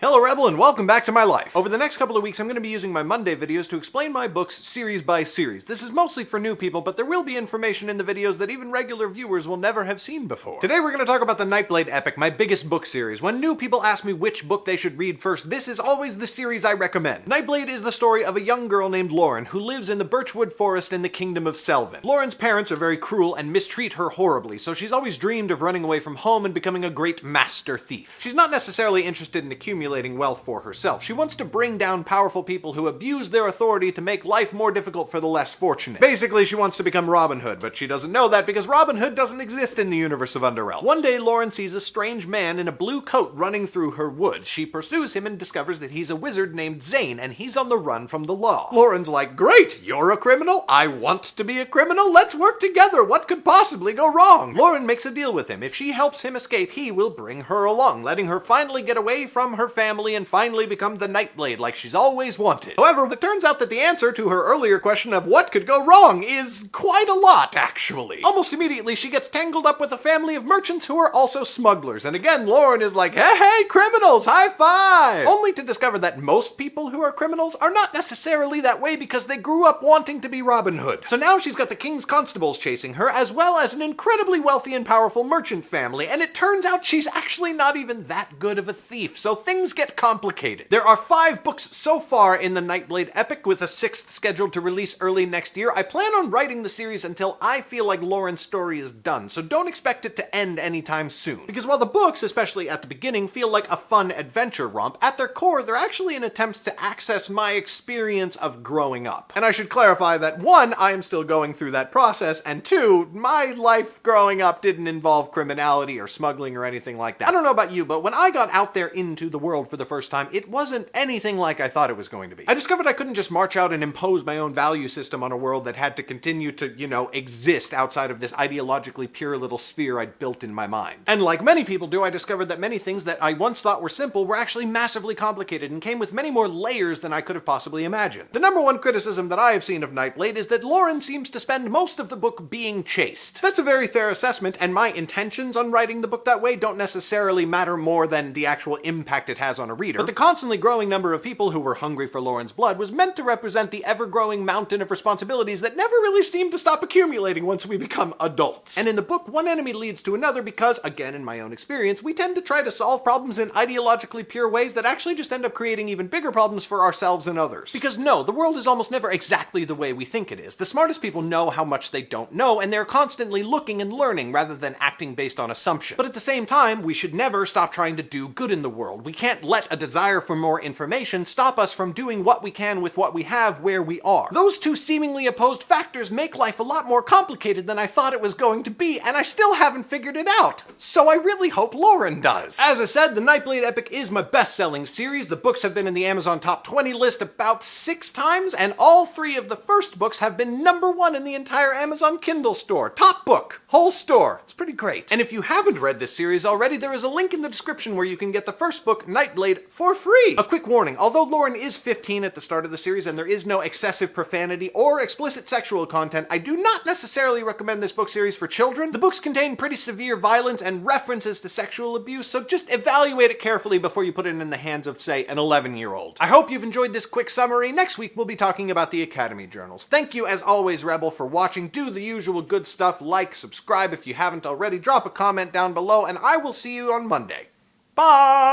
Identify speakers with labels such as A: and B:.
A: Hello Rebel and welcome back to my life. Over the next couple of weeks I'm going to be using my Monday videos to explain my books series by series. This is mostly for new people, but there will be information in the videos that even regular viewers will never have seen before. Today we're going to talk about the Nightblade Epic, my biggest book series. When new people ask me which book they should read first, this is always the series I recommend. Nightblade is the story of a young girl named Lauren who lives in the Birchwood Forest in the Kingdom of Selvin. Lauren's parents are very cruel and mistreat her horribly, so she's always dreamed of running away from home and becoming a great master thief. She's not necessarily interested in accumulating wealth for herself. She wants to bring down powerful people who abuse their authority to make life more difficult for the less fortunate. Basically, she wants to become Robin Hood, but she doesn't know that because Robin Hood doesn't exist in the universe of Underrealm. One day, Lauren sees a strange man in a blue coat running through her woods. She pursues him and discovers that he's a wizard named Zane, and he's on the run from the law. Lauren's like, "Great, you're a criminal, I want to be a criminal, let's work together, what could possibly go wrong?" Lauren makes a deal with him. If she helps him escape, he will bring her along, letting her finally get away from her family and finally become the Nightblade like she's always wanted. However, it turns out that the answer to her earlier question of what could go wrong is quite a lot, actually. Almost immediately, she gets tangled up with a family of merchants who are also smugglers, and again, Lauren is like, hey, criminals, high five! Only to discover that most people who are criminals are not necessarily that way because they grew up wanting to be Robin Hood. So now she's got the king's constables chasing her, as well as an incredibly wealthy and powerful merchant family, and it turns out she's actually not even that good of a thief, so things get complicated. There are 5 books so far in the Nightblade Epic, with a 6th scheduled to release early next year. I plan on writing the series until I feel like Lauren's story is done, so don't expect it to end anytime soon. Because while the books, especially at the beginning, feel like a fun adventure romp, at their core, they're actually an attempt to access my experience of growing up. And I should clarify that 1, I am still going through that process, and 2, my life growing up didn't involve criminality or smuggling or anything like that. I don't know about you, but when I got out there into the world for the first time, it wasn't anything like I thought it was going to be. I discovered I couldn't just march out and impose my own value system on a world that had to continue to, exist outside of this ideologically pure little sphere I'd built in my mind. And like many people do, I discovered that many things that I once thought were simple were actually massively complicated and came with many more layers than I could have possibly imagined. The number one criticism that I have seen of Nightblade is that Lauren seems to spend most of the book being chased. That's a very fair assessment, and my intentions on writing the book that way don't necessarily matter more than the actual impact it has on a reader. But the constantly growing number of people who were hungry for Lauren's blood was meant to represent the ever-growing mountain of responsibilities that never really seem to stop accumulating once we become adults. And in the book, one enemy leads to another because, again in my own experience, we tend to try to solve problems in ideologically pure ways that actually just end up creating even bigger problems for ourselves and others. Because no, the world is almost never exactly the way we think it is. The smartest people know how much they don't know, and they're constantly looking and learning rather than acting based on assumption. But at the same time, we should never stop trying to do good in the world. We can't let a desire for more information stop us from doing what we can with what we have where we are. Those two seemingly opposed factors make life a lot more complicated than I thought it was going to be, and I still haven't figured it out. So I really hope Lauren does. As I said, the Nightblade Epic is my best-selling series. The books have been in the Amazon Top 20 list about 6 times, and all 3 of the first books have been #1 in the entire Amazon Kindle store. Top book, whole store. It's pretty great. And if you haven't read this series already, there is a link in the description where you can get the first book, Nightblade, for free. A quick warning, although Lauren is 15 at the start of the series and there is no excessive profanity or explicit sexual content, I do not necessarily recommend this book series for children. The books contain pretty severe violence and references to sexual abuse, so just evaluate it carefully before you put it in the hands of, say, an 11-year-old. I hope you've enjoyed this quick summary. Next week we'll be talking about the Academy Journals. Thank you as always, Rebel, for watching. Do the usual good stuff, like, subscribe if you haven't already, drop a comment down below, and I will see you on Monday. Bye!